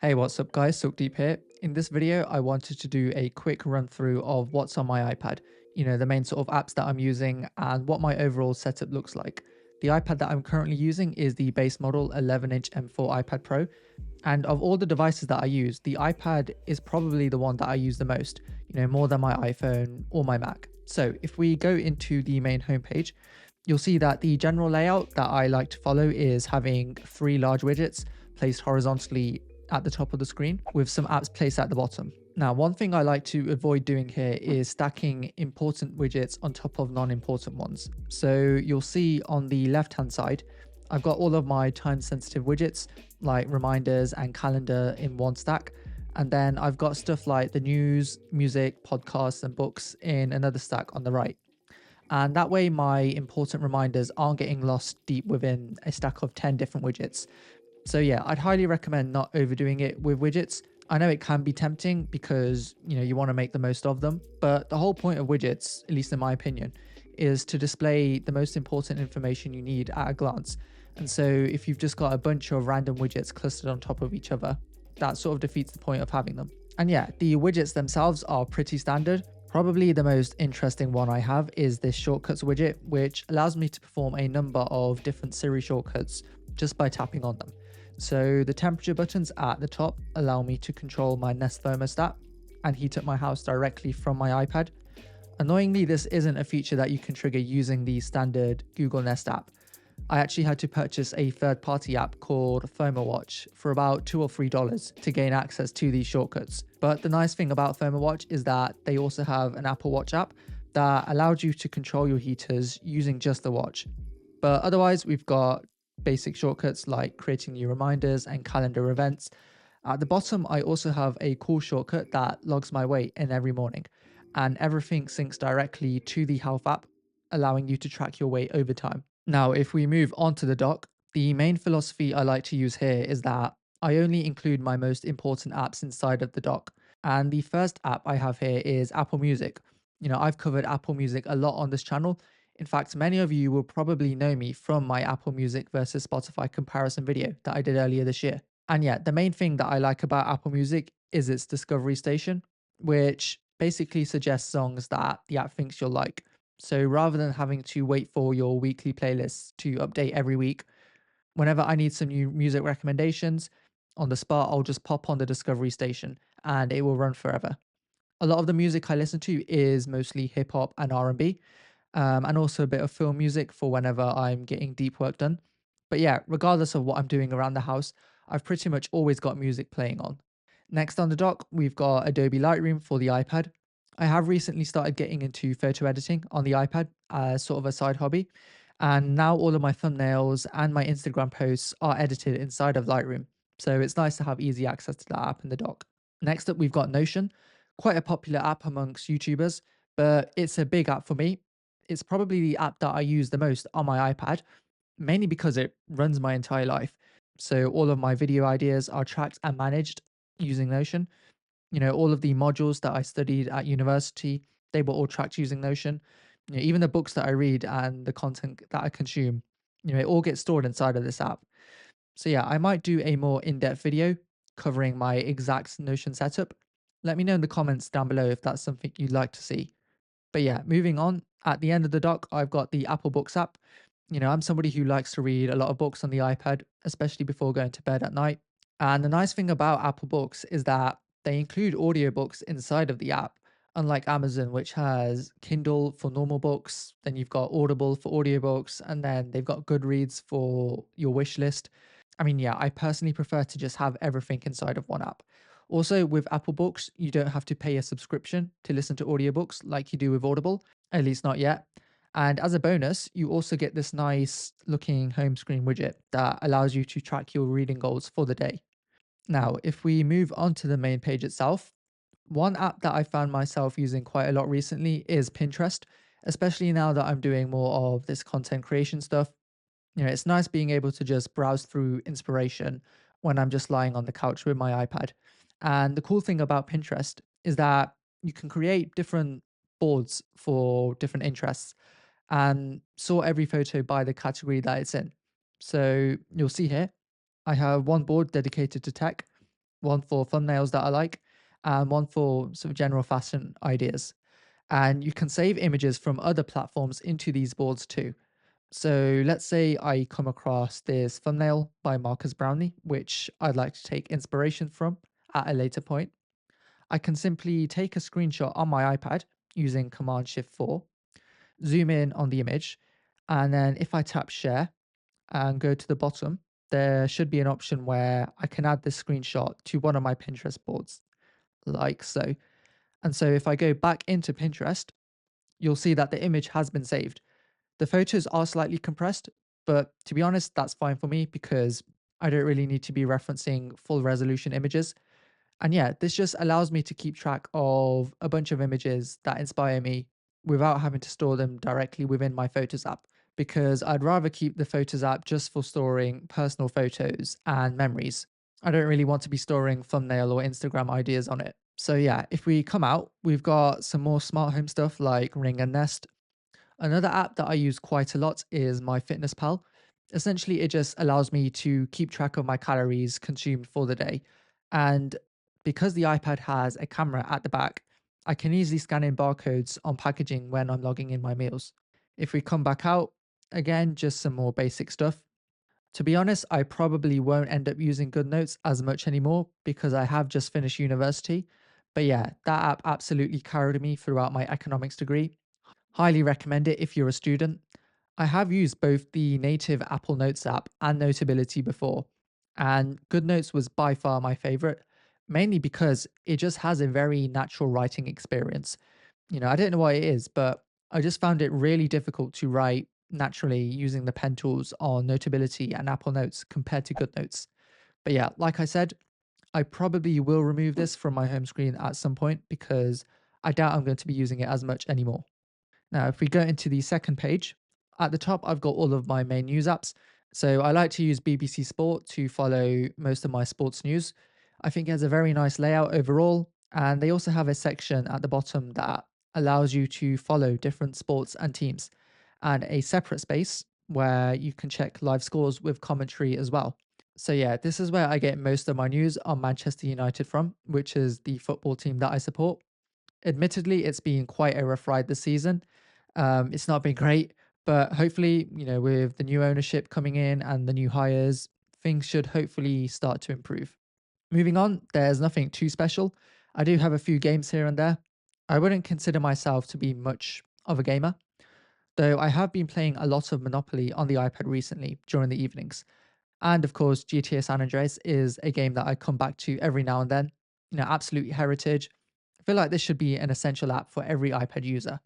Hey, what's up guys, Deep here. In this video, I wanted to do a quick run through of what's on my iPad, the main sort of apps that I'm using and what my overall setup looks like. The iPad that I'm currently using is the base model 11-inch M4 iPad Pro. And of all the devices that I use, the iPad is probably the one that I use the most, more than my iPhone or my Mac. So if we go into the main homepage, you'll see that the general layout that I like to follow is having three large widgets placed horizontally at the top of the screen with some apps placed at the bottom. Now, one thing I like to avoid doing here is stacking important widgets on top of non-important ones. So you'll see on the left-hand side, I've got all of my time-sensitive widgets like reminders and calendar in one stack. And then I've got stuff like the news, music, podcasts, and books in another stack on the right. And that way, my important reminders aren't getting lost deep within a stack of 10 different widgets. So yeah, I'd highly recommend not overdoing it with widgets. I know it can be tempting because, you want to make the most of them, but the whole point of widgets, at least in my opinion, is to display the most important information you need at a glance. And so if you've just got a bunch of random widgets clustered on top of each other, that sort of defeats the point of having them. And yeah, the widgets themselves are pretty standard. Probably the most interesting one I have is this shortcuts widget, which allows me to perform a number of different Siri shortcuts just by tapping on them. So the temperature buttons at the top allow me to control my Nest thermostat and heat up my house directly from my iPad. Annoyingly, this isn't a feature that you can trigger using the standard Google Nest app. I actually had to purchase a third-party app called ThermoWatch for about $2 or $3 to gain access to these shortcuts. But the nice thing about ThermoWatch is that they also have an Apple Watch app that allows you to control your heaters using just the watch. But otherwise, we've got basic shortcuts like creating new reminders and calendar events. At the bottom, I also have a cool shortcut that logs my weight in every morning, and everything syncs directly to the health app, allowing you to track your weight over time. Now, if we move on to the dock, the main philosophy I like to use here is that I only include my most important apps inside of the dock. And the first app I have here is Apple Music. I've covered Apple Music a lot on this channel. In fact, many of you will probably know me from my Apple Music versus Spotify comparison video that I did earlier this year. And yeah, the main thing that I like about Apple Music is its discovery station, which basically suggests songs that the app thinks you'll like. So rather than having to wait for your weekly playlists to update every week, whenever I need some new music recommendations, on the spot, I'll just pop on the discovery station and it will run forever. A lot of the music I listen to is mostly hip hop and R&B, and also a bit of film music for whenever I'm getting deep work done. But yeah, regardless of what I'm doing around the house, I've pretty much always got music playing on. Next on the dock, we've got Adobe Lightroom for the iPad. I have recently started getting into photo editing on the iPad as sort of a side hobby. And now all of my thumbnails and my Instagram posts are edited inside of Lightroom. So it's nice to have easy access to that app in the dock. Next up, we've got Notion, quite a popular app amongst YouTubers, but it's a big app for me. It's probably the app that I use the most on my iPad, mainly because it runs my entire life. So all of my video ideas are tracked and managed using Notion. All of the modules that I studied at university, they were all tracked using Notion. Even the books that I read and the content that I consume, it all gets stored inside of this app. So yeah, I might do a more in-depth video covering my exact Notion setup. Let me know in the comments down below if that's something you'd like to see. But yeah, moving on, at the end of the dock, I've got the Apple Books app. I'm somebody who likes to read a lot of books on the iPad, especially before going to bed at night. And the nice thing about Apple Books is that they include audiobooks inside of the app, unlike Amazon, which has Kindle for normal books, then you've got Audible for audiobooks, and then they've got Goodreads for your wish list. I mean, yeah, I personally prefer to just have everything inside of one app. Also, with Apple Books, you don't have to pay a subscription to listen to audiobooks like you do with Audible, at least not yet. And as a bonus, you also get this nice looking home screen widget that allows you to track your reading goals for the day. Now, if we move on to the main page itself, one app that I found myself using quite a lot recently is Pinterest, especially now that I'm doing more of this content creation stuff. It's nice being able to just browse through inspiration when I'm just lying on the couch with my iPad. And the cool thing about Pinterest is that you can create different boards for different interests and sort every photo by the category that it's in. So you'll see here, I have one board dedicated to tech, one for thumbnails that I like, and one for sort of general fashion ideas. And you can save images from other platforms into these boards too. So let's say I come across this thumbnail by Marcus Brownlee, which I'd like to take inspiration from at a later point. I can simply take a screenshot on my iPad using Command Shift 4, zoom in on the image, and then if I tap share and go to the bottom, there should be an option where I can add this screenshot to one of my Pinterest boards, like so. And so if I go back into Pinterest, you'll see that the image has been saved. The photos are slightly compressed, but to be honest, that's fine for me because I don't really need to be referencing full resolution images. And yeah, this just allows me to keep track of a bunch of images that inspire me without having to store them directly within my Photos app because I'd rather keep the Photos app just for storing personal photos and memories. I don't really want to be storing thumbnail or Instagram ideas on it. So yeah, if we come out, we've got some more smart home stuff like Ring and Nest. Another app that I use quite a lot is MyFitnessPal. Essentially, it just allows me to keep track of my calories consumed for the day. And because the iPad has a camera at the back, I can easily scan in barcodes on packaging when I'm logging in my meals. If we come back out, again, just some more basic stuff. To be honest, I probably won't end up using Goodnotes as much anymore because I have just finished university. But yeah, that app absolutely carried me throughout my economics degree. Highly recommend it if you're a student. I have used both the native Apple Notes app and Notability before, and GoodNotes was by far my favorite, mainly because it just has a very natural writing experience. I don't know why it is, but I just found it really difficult to write naturally using the pen tools on Notability and Apple Notes compared to GoodNotes. But yeah, like I said, I probably will remove this from my home screen at some point because I doubt I'm going to be using it as much anymore. Now, if we go into the second page, at the top, I've got all of my main news apps. So I like to use BBC Sport to follow most of my sports news. I think it has a very nice layout overall. And they also have a section at the bottom that allows you to follow different sports and teams, and a separate space where you can check live scores with commentary as well. So, yeah, this is where I get most of my news on Manchester United from, which is the football team that I support. Admittedly, it's been quite a rough ride this season. It's not been great, but hopefully, with the new ownership coming in and the new hires, things should hopefully start to improve. Moving on, there's nothing too special. I do have a few games here and there. I wouldn't consider myself to be much of a gamer, though I have been playing a lot of Monopoly on the iPad recently during the evenings. And of course, GTA San Andreas is a game that I come back to every now and then. Absolute heritage. I feel like this should be an essential app for every iPad user.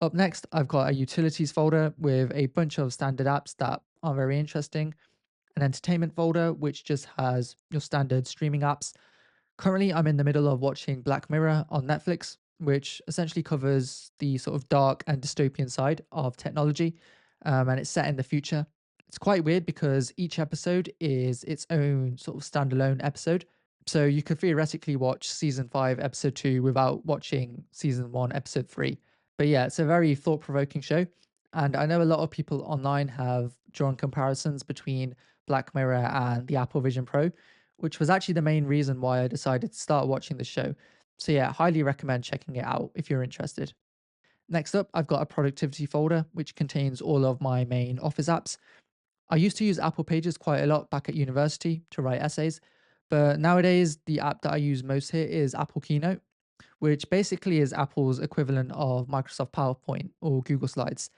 Up next, I've got a utilities folder with a bunch of standard apps that are very interesting, an entertainment folder, which just has your standard streaming apps. Currently, I'm in the middle of watching Black Mirror on Netflix, which essentially covers the sort of dark and dystopian side of technology, and it's set in the future. It's quite weird because each episode is its own sort of standalone episode. So you could theoretically watch season 5, episode 2 without watching season 1, episode 3. But yeah, it's a very thought provoking show. And I know a lot of people online have drawn comparisons between Black Mirror and the Apple Vision Pro, which was actually the main reason why I decided to start watching the show. So yeah, highly recommend checking it out if you're interested. Next up, I've got a productivity folder which contains all of my main office apps. I used to use Apple Pages quite a lot back at university to write essays, but nowadays the app that I use most here is Apple Keynote, which basically is Apple's equivalent of Microsoft PowerPoint or Google Slides.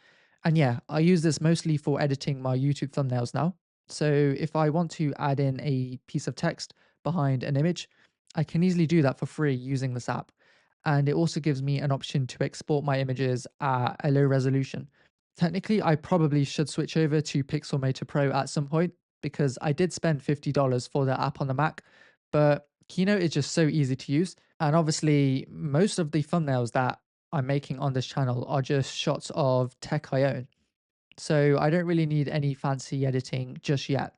And yeah, I use this mostly for editing my YouTube thumbnails now. So if I want to add in a piece of text behind an image, I can easily do that for free using this app. And it also gives me an option to export my images at a low resolution. Technically, I probably should switch over to Pixelmator Pro at some point because I did spend $50 for the app on the Mac, but Keynote is just so easy to use. And obviously, most of the thumbnails that I'm making on this channel are just shots of tech I own. So I don't really need any fancy editing just yet.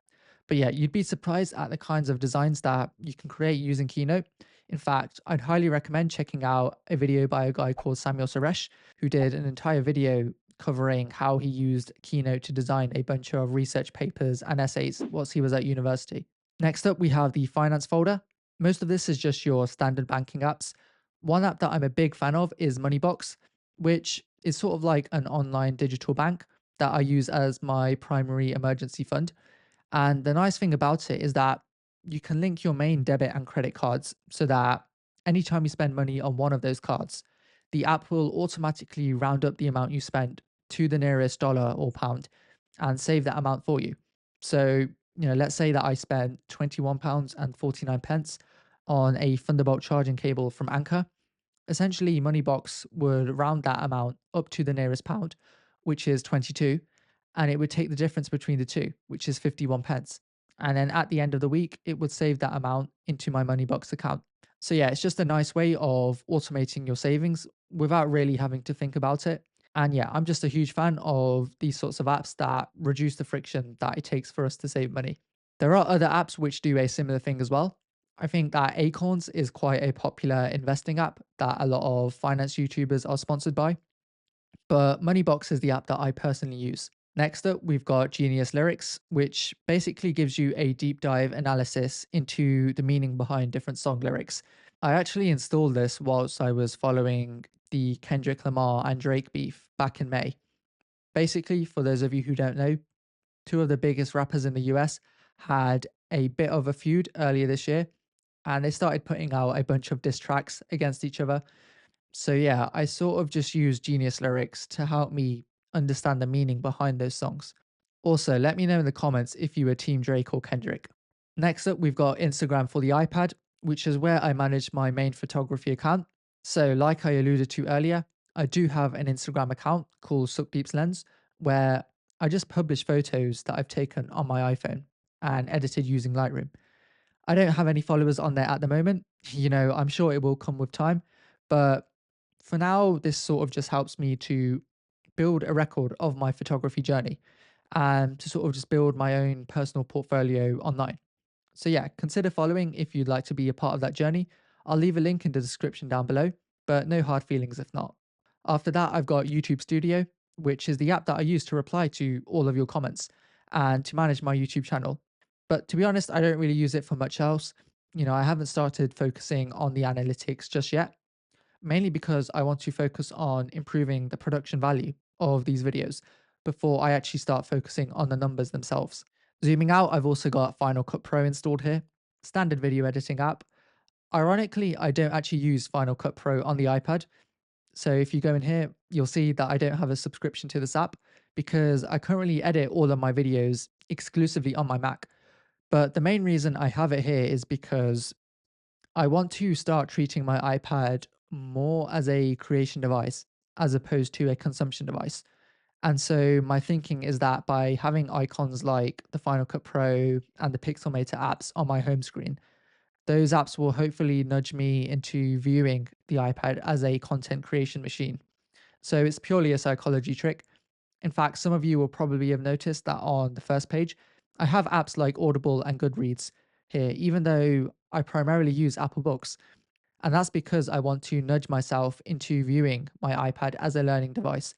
But yeah, you'd be surprised at the kinds of designs that you can create using Keynote. In fact, I'd highly recommend checking out a video by a guy called Samuel Suresh, who did an entire video covering how he used Keynote to design a bunch of research papers and essays whilst he was at university. Next up, we have the finance folder. Most of this is just your standard banking apps. One app that I'm a big fan of is Moneybox, which is sort of like an online digital bank that I use as my primary emergency fund. And the nice thing about it is that you can link your main debit and credit cards so that anytime you spend money on one of those cards, the app will automatically round up the amount you spent to the nearest dollar or pound and save that amount for you. So, let's say that I spent £21 and 49 pence on a Thunderbolt charging cable from Anchor. Essentially, Moneybox would round that amount up to the nearest pound, which is 22, and it would take the difference between the two, which is 51 pence. And then at the end of the week, it would save that amount into my Moneybox account. So yeah, it's just a nice way of automating your savings without really having to think about it. And yeah, I'm just a huge fan of these sorts of apps that reduce the friction that it takes for us to save money. There are other apps which do a similar thing as well. I think that Acorns is quite a popular investing app that a lot of finance YouTubers are sponsored by, but Moneybox is the app that I personally use. Next up, we've got Genius Lyrics, which basically gives you a deep dive analysis into the meaning behind different song lyrics. I actually installed this whilst I was following the Kendrick Lamar and Drake beef back in May. Basically, for those of you who don't know, two of the biggest rappers in the US had a bit of a feud earlier this year, and they started putting out a bunch of diss tracks against each other. So yeah, I sort of just use Genius Lyrics to help me understand the meaning behind those songs. Also, let me know in the comments if you were Team Drake or Kendrick. Next up, we've got Instagram for the iPad, which is where I manage my main photography account. So, like I alluded to earlier, I do have an Instagram account called Suckbeeps Lens, where I just publish photos that I've taken on my iPhone and edited using Lightroom. I don't have any followers on there at the moment. I'm sure it will come with time, but for now, this sort of just helps me to build a record of my photography journey and to sort of just build my own personal portfolio online. So, yeah, consider following if you'd like to be a part of that journey. I'll leave a link in the description down below, but no hard feelings if not. After that, I've got YouTube Studio, which is the app that I use to reply to all of your comments and to manage my YouTube channel. But to be honest, I don't really use it for much else. I haven't started focusing on the analytics just yet, mainly because I want to focus on improving the production value of these videos before I actually start focusing on the numbers themselves. Zooming out, I've also got Final Cut Pro installed here, standard video editing app. Ironically, I don't actually use Final Cut Pro on the iPad. So if you go in here, you'll see that I don't have a subscription to this app because I currently edit all of my videos exclusively on my Mac. But the main reason I have it here is because I want to start treating my iPad more as a creation device as opposed to a consumption device. And so my thinking is that by having icons like the Final Cut Pro and the Pixelmator apps on my home screen, those apps will hopefully nudge me into viewing the iPad as a content creation machine. So it's purely a psychology trick. In fact, some of you will probably have noticed that on the first page, I have apps like Audible and Goodreads here, even though I primarily use Apple Books. And that's because I want to nudge myself into viewing my iPad as a learning device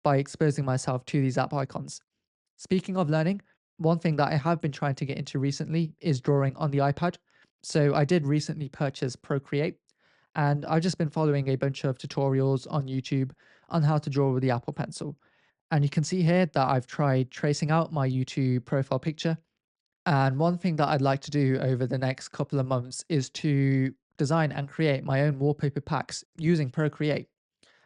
by exposing myself to these app icons. Speaking of learning, one thing that I have been trying to get into recently is drawing on the iPad. So I did recently purchase Procreate, and I've just been following a bunch of tutorials on YouTube on how to draw with the Apple Pencil. And you can see here that I've tried tracing out my YouTube profile picture. And one thing that I'd like to do over the next couple of months is to design and create my own wallpaper packs using Procreate,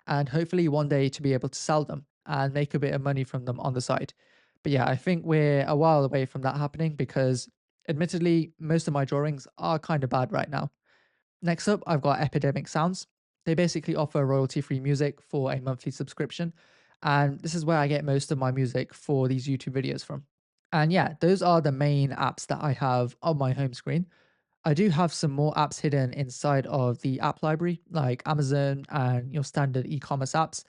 and hopefully one day to be able to sell them and make a bit of money from them on the side. But yeah, I think we're a while away from that happening because admittedly, most of my drawings are kind of bad right now. Next up, I've got Epidemic Sounds. They basically offer royalty free music for a monthly subscription. And this is where I get most of my music for these YouTube videos from. And yeah, those are the main apps that I have on my home screen. I do have some more apps hidden inside of the app library, like Amazon and your standard e-commerce apps,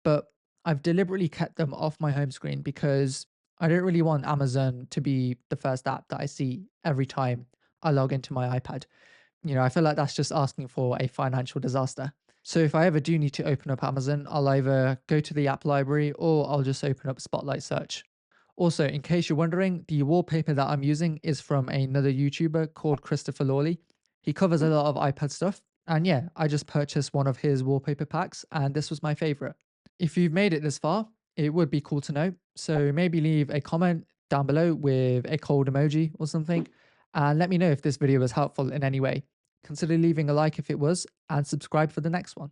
but I've deliberately kept them off my home screen because I don't really want Amazon to be the first app that I see every time I log into my iPad. I feel like that's just asking for a financial disaster. So if I ever do need to open up Amazon, I'll either go to the app library or I'll just open up Spotlight Search. Also, in case you're wondering, the wallpaper that I'm using is from another YouTuber called Christopher Lawley. He covers a lot of iPad stuff. And yeah, I just purchased one of his wallpaper packs and this was my favorite. If you've made it this far, it would be cool to know. So maybe leave a comment down below with a cold emoji or something and let me know if this video was helpful in any way. Consider leaving a like if it was and subscribe for the next one.